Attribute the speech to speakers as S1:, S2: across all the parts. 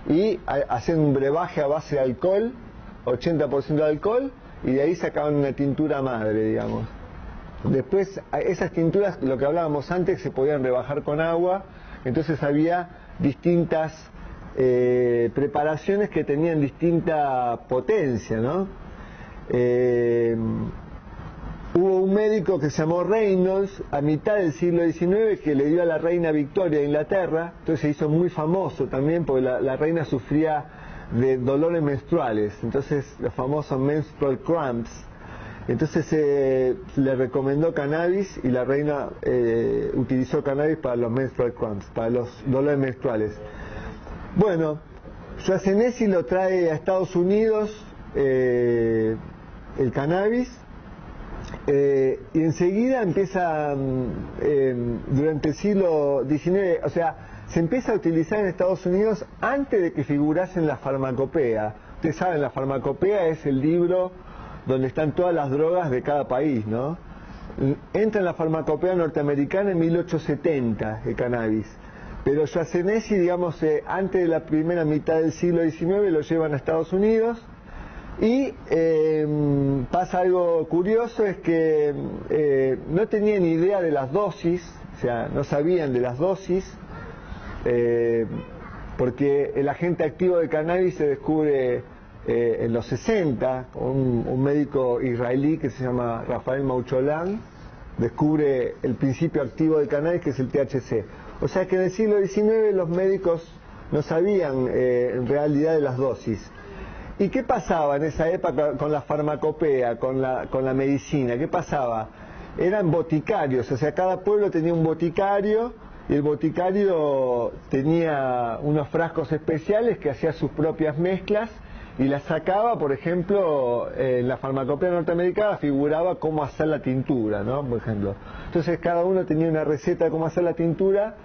S1: y hacían un brebaje a base de alcohol, 80% de alcohol, y de ahí sacaban una tintura madre, digamos. Después, esas tinturas, lo que hablábamos antes, se podían rebajar con agua, entonces había distintas preparaciones que tenían distinta potencia, ¿no? Hubo un médico que se llamó Reynolds a mitad del siglo XIX que le dio a la reina Victoria de Inglaterra, entonces se hizo muy famoso también porque la reina sufría de dolores menstruales, entonces los famosos menstrual cramps. Entonces le recomendó cannabis y la reina utilizó cannabis para los menstrual cramps, para los dolores menstruales. Bueno, Schwarzenegger lo trae a Estados Unidos, el cannabis, y enseguida empieza, durante el siglo XIX, o sea, se empieza a utilizar en Estados Unidos antes de que figurase en la farmacopea. Ustedes saben, la farmacopea es el libro donde están todas las drogas de cada país, ¿no? Entra en la farmacopea norteamericana en 1870 el cannabis, pero Schwarzenegger, digamos, antes de la primera mitad del siglo XIX lo llevan a Estados Unidos y pasa algo curioso, es que no tenían idea de las dosis, o sea, no sabían de las dosis, porque el agente activo del cannabis se descubre en los 60, un médico israelí que se llama Rafael Maucholán descubre el principio activo del cannabis, que es el THC. O sea que en el siglo XIX los médicos no sabían en realidad de las dosis. ¿Y qué pasaba en esa época con la farmacopea, con la medicina? ¿Qué pasaba? Eran boticarios, o sea, cada pueblo tenía un boticario y el boticario tenía unos frascos especiales que hacía sus propias mezclas y las sacaba, por ejemplo, en la farmacopea norteamericana figuraba cómo hacer la tintura, ¿no? Por ejemplo. Entonces cada uno tenía una receta de cómo hacer la tintura,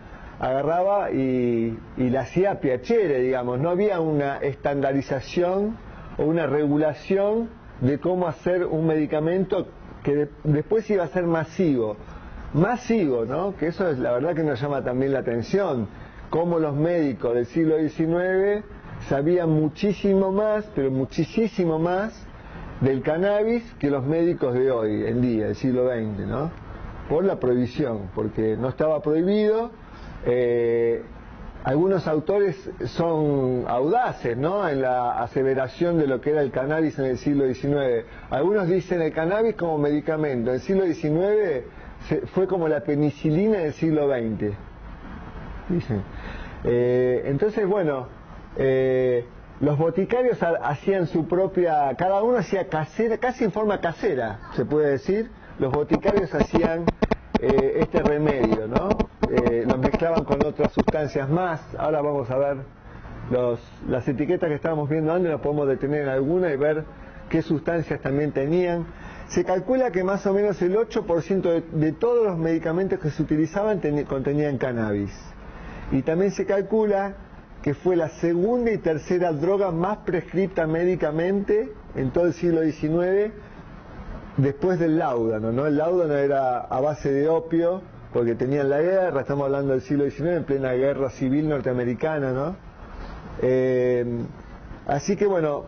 S1: agarraba y la hacía piacere, digamos. No había una estandarización o una regulación de cómo hacer un medicamento que después iba a ser masivo, ¿no? Que eso es la verdad que nos llama también la atención, cómo los médicos del siglo XIX sabían muchísimo más, pero muchísimo más del cannabis que los médicos de hoy en día, del siglo XX, ¿no? Por la prohibición, porque no estaba prohibido. Algunos autores son audaces, ¿no?, en la aseveración de lo que era el cannabis en el siglo XIX. Algunos dicen el cannabis como medicamento. En el siglo XIX fue como la penicilina del siglo XX. Dicen. Entonces, bueno, los boticarios hacían su propia, cada uno hacía casera, casi en forma casera, se puede decir. Los boticarios hacían este remedio, ¿no? Los mezclaban con otras sustancias más. Ahora vamos a ver las etiquetas que estábamos viendo antes, nos podemos detener en alguna y ver qué sustancias también tenían. Se calcula que más o menos el 8% de todos los medicamentos que se utilizaban contenían cannabis. Y también se calcula que fue la segunda y tercera droga más prescripta médicamente en todo el siglo XIX, después del láudano, ¿no? El láudano era a base de opio, porque tenían la guerra, estamos hablando del siglo XIX, en plena guerra civil norteamericana, ¿no? Así que bueno,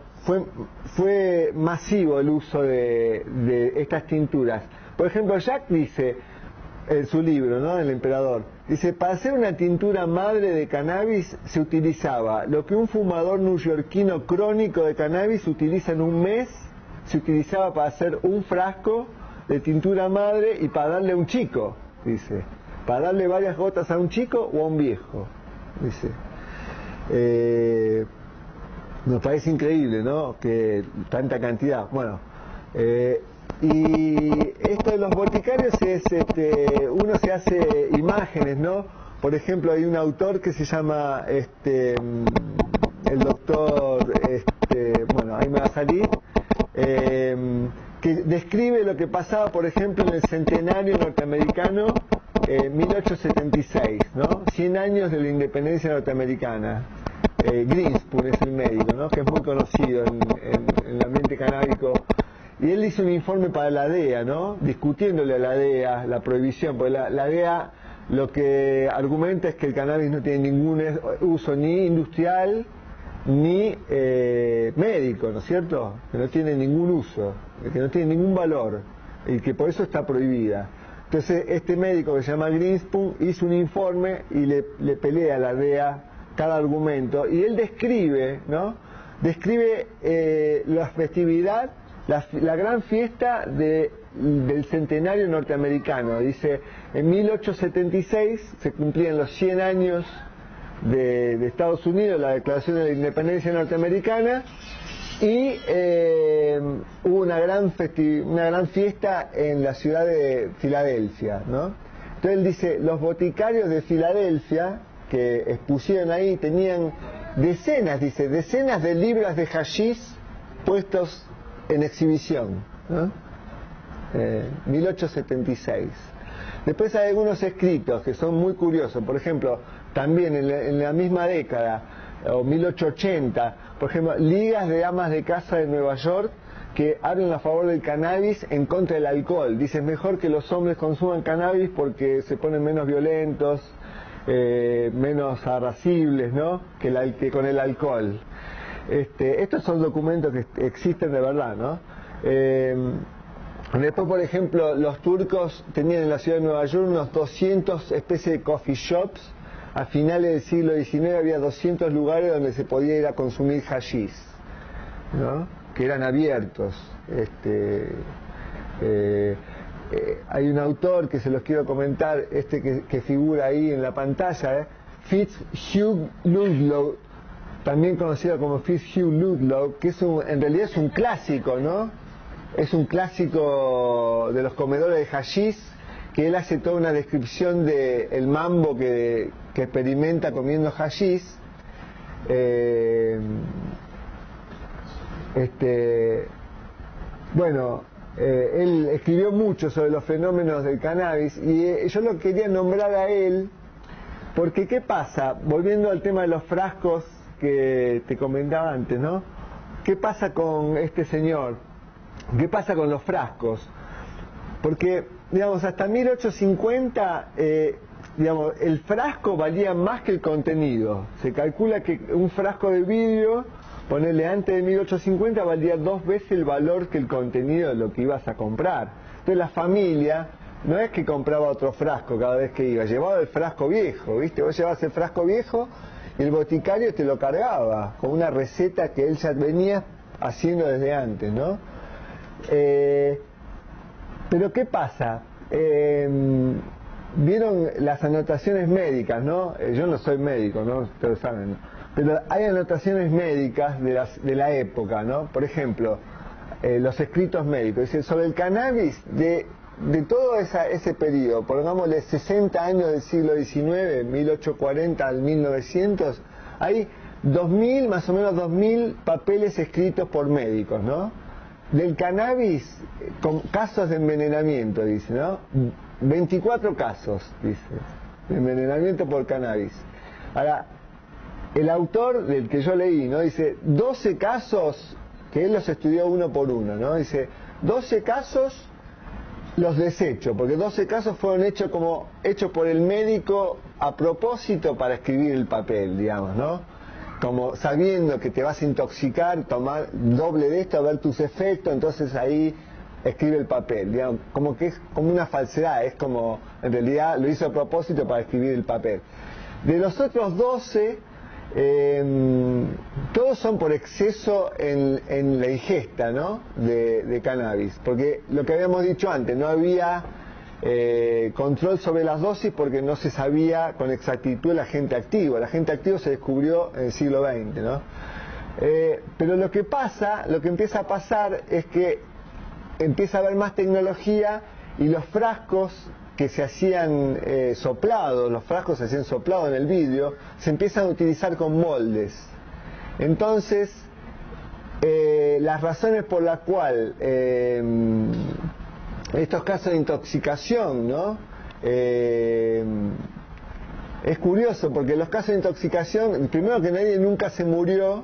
S1: fue masivo el uso de estas tinturas. Por ejemplo, Jack dice en su libro, ¿no?, El Emperador, dice: para hacer una tintura madre de cannabis se utilizaba lo que un fumador neoyorquino crónico de cannabis utiliza en un mes, se utilizaba para hacer un frasco de tintura madre y para darle a un chico, dice, para darle varias gotas a un chico o a un viejo, dice. Nos parece increíble, ¿no?, que tanta cantidad. Bueno, y esto de los boticarios es, uno se hace imágenes, ¿no? Por ejemplo, hay un autor que se llama, el doctor, bueno, ahí me va a salir, que describe lo que pasaba, por ejemplo, en el centenario norteamericano, 1876, ¿no? 100 años de la independencia norteamericana. Greenspoon es el médico, ¿no?, que es muy conocido en el ambiente canábico, y él hizo un informe para la DEA, ¿no?, discutiéndole a la DEA la prohibición, porque la DEA lo que argumenta es que el cannabis no tiene ningún uso ni industrial ni médico, ¿no es cierto? Que no tiene ningún uso, que no tiene ningún valor y que por eso está prohibida. Entonces este médico que se llama Greenspoon hizo un informe y le pelea a la DEA cada argumento, y él describe, ¿no? Describe la festividad, la gran fiesta del centenario norteamericano. Dice, en 1876 se cumplían los 100 años de Estados Unidos, la declaración de la independencia norteamericana, y hubo una gran fiesta en la ciudad de Filadelfia, ¿no? Entonces él dice, los boticarios de Filadelfia que expusieron ahí tenían decenas de libras de hashish puestos en exhibición, ¿no? 1876. Después hay algunos escritos que son muy curiosos. Por ejemplo, también en la misma década, o 1880, por ejemplo, ligas de amas de casa de Nueva York que hablan a favor del cannabis en contra del alcohol. Dicen, mejor que los hombres consuman cannabis porque se ponen menos violentos, menos apacibles, ¿no? que con el alcohol. Estos son documentos que existen de verdad, ¿no? Después, por ejemplo, los turcos tenían en la ciudad de Nueva York unos 200 especies de coffee shops. A finales del siglo XIX había 200 lugares donde se podía ir a consumir hashish, ¿no? Que eran abiertos. Hay un autor que se los quiero comentar, que figura ahí en la pantalla, FitzHugh Ludlow, también conocido como FitzHugh Ludlow, que en realidad es un clásico, ¿no? Es un clásico de los comedores de hashish, que él hace toda una descripción del mambo que experimenta comiendo hashish. Él escribió mucho sobre los fenómenos del cannabis, y yo lo quería nombrar a él porque ¿qué pasa? Volviendo al tema de los frascos que te comentaba antes, ¿no? ¿Qué pasa con este señor? ¿Qué pasa con los frascos? Porque, digamos, hasta 1850, el frasco valía más que el contenido. Se calcula que un frasco de vidrio, ponerle antes de 1850, valía 2 veces el valor que el contenido de lo que ibas a comprar. Entonces la familia no es que compraba otro frasco cada vez que iba, llevaba el frasco viejo, ¿viste? Vos llevabas el frasco viejo y el boticario te lo cargaba con una receta que él ya venía haciendo desde antes, ¿no? Pero ¿qué pasa? Vieron las anotaciones médicas, ¿no? Yo no soy médico, ¿no? Ustedes saben, ¿no? Pero hay anotaciones médicas de la época, ¿no? Por ejemplo, los escritos médicos. Dice, sobre el cannabis de todo ese periodo, pongámosle 60 años del siglo XIX, 1840 al 1900, hay 2000, más o menos 2000 papeles escritos por médicos, ¿no? Del cannabis, con casos de envenenamiento, dice, ¿no? 24 casos, dice, de envenenamiento por cannabis. Ahora, el autor del que yo leí, ¿no? Dice, 12 casos, que él los estudió uno por uno, ¿no? Dice, 12 casos los desecho, porque 12 casos fueron hechos por el médico a propósito para escribir el papel, digamos, ¿no? Como sabiendo que te vas a intoxicar, tomar doble de esto, a ver tus efectos, entonces ahí escribe el papel, digamos, como que es como una falsedad, es como, en realidad lo hizo a propósito para escribir el papel. De los otros 12, todos son por exceso en la ingesta, ¿no? de cannabis, porque lo que habíamos dicho antes, no había control sobre las dosis porque no se sabía con exactitud el agente activo. El agente activo se descubrió en el siglo XX, ¿no? Pero lo que empieza a pasar es que empieza a haber más tecnología y los frascos que se hacían soplados, en el vidrio, se empiezan a utilizar con moldes. Entonces, las razones por las cuales estos casos de intoxicación, ¿no? Es curioso porque los casos de intoxicación, primero que nadie nunca se murió,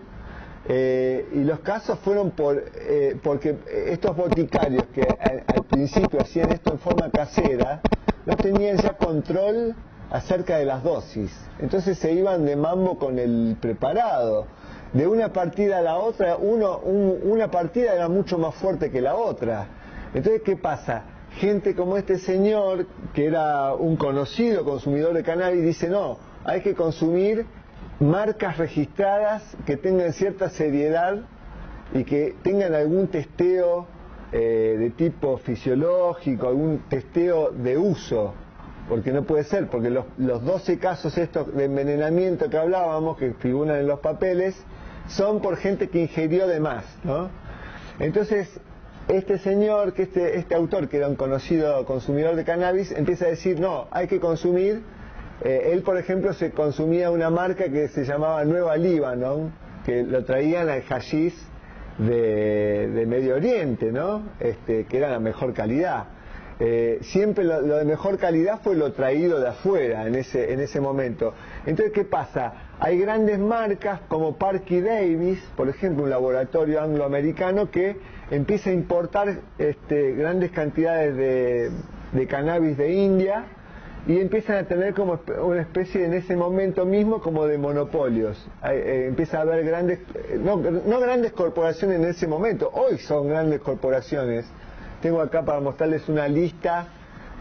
S1: y los casos fueron porque estos boticarios que al principio hacían esto en forma casera, no tenían ya control acerca de las dosis, entonces se iban de mambo con el preparado. de una partida a la otra, una partida era mucho más fuerte que la otra. Entonces, ¿qué pasa? Gente como este señor, que era un conocido consumidor de cannabis, dice, no, hay que consumir marcas registradas que tengan cierta seriedad y que tengan algún testeo de tipo fisiológico, algún testeo de uso, porque no puede ser, porque los 12 casos estos de envenenamiento que hablábamos, que figuran en los papeles, son por gente que ingirió de más, ¿no? Entonces, este señor, que este autor, que era un conocido consumidor de cannabis, empieza a decir, no, hay que consumir. Él, por ejemplo, se consumía una marca que se llamaba Nueva Líbano, que lo traían al hashish de Medio Oriente, ¿no? Que era la mejor calidad. Siempre lo de mejor calidad fue lo traído de afuera en ese momento. Entonces, ¿qué pasa? Hay grandes marcas como Parky Davis, por ejemplo, un laboratorio angloamericano que empieza a importar grandes cantidades de cannabis de India, y empiezan a tener como una especie en ese momento mismo como de monopolios. Empieza a haber grandes, no grandes corporaciones en ese momento, hoy son grandes corporaciones. Tengo acá para mostrarles una lista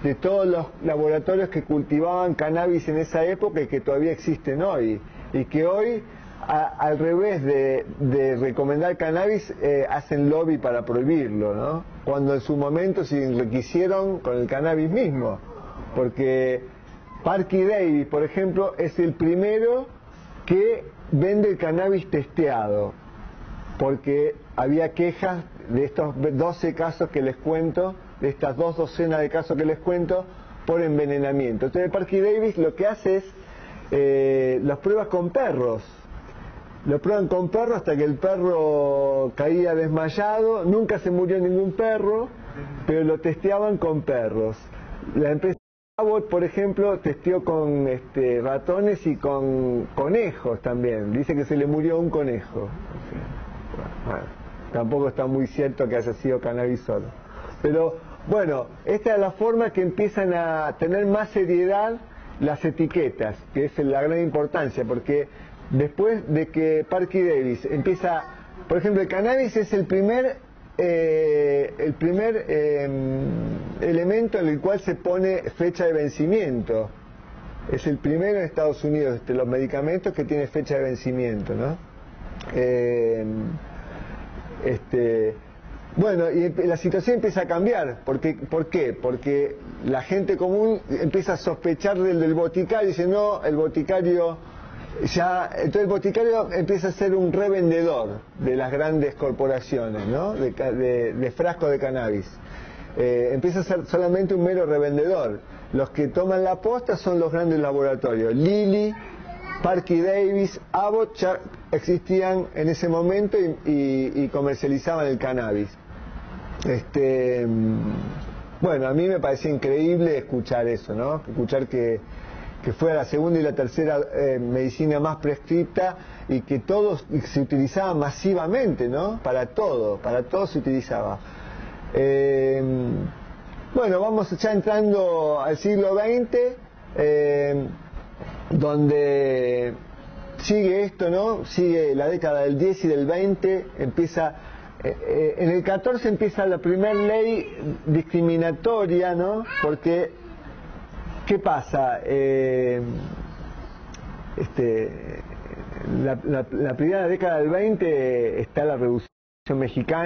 S1: de todos los laboratorios que cultivaban cannabis en esa época y que todavía existen hoy, y que hoy, al revés de recomendar cannabis, hacen lobby para prohibirlo, ¿no? Cuando en su momento se enriquecieron con el cannabis mismo. Porque Parky Davis, por ejemplo, es el primero que vende el cannabis testeado, porque había quejas de estos 12 casos que les cuento, de estas 2 docenas de casos que les cuento, por envenenamiento. Entonces Parky Davis lo que hace es, los pruebas con perros. Lo prueban con perros hasta que el perro caía desmayado, nunca se murió ningún perro, pero lo testeaban con perros. La empresa Abbott, por ejemplo, testeó con ratones y con conejos también. Dice que se le murió un conejo. Bueno, tampoco está muy cierto que haya sido cannabis solo. Pero bueno, esta es la forma que empiezan a tener más seriedad las etiquetas, que es la gran importancia, porque después de que Parky Davis empieza, por ejemplo, el cannabis es el primer elemento en el cual se pone fecha de vencimiento. Es el primero en Estados Unidos, los medicamentos que tiene fecha de vencimiento, ¿no? Bueno, y la situación empieza a cambiar. ¿Por qué? Porque la gente común empieza a sospechar del boticario y dice, no, el boticario entonces el boticario empieza a ser un revendedor de las grandes corporaciones, ¿no? de frascos de cannabis. Empieza a ser solamente un mero revendedor. Los que toman la posta son los grandes laboratorios. Lilly, Parky Davis, Abbott ya existían en ese momento y comercializaban el cannabis. Bueno, a mí me parecía increíble escuchar eso, ¿no? Escuchar que fuera la segunda y la tercera medicina más prescripta y que todo se utilizaba masivamente, ¿no? Para todo se utilizaba. Bueno, vamos ya entrando al siglo XX, donde sigue esto, ¿no? Sigue la década del 10 y del 20, empieza... en el 14 empieza la primera ley discriminatoria, ¿no? Porque, ¿qué pasa? La primera década del 20 está la Revolución Mexicana.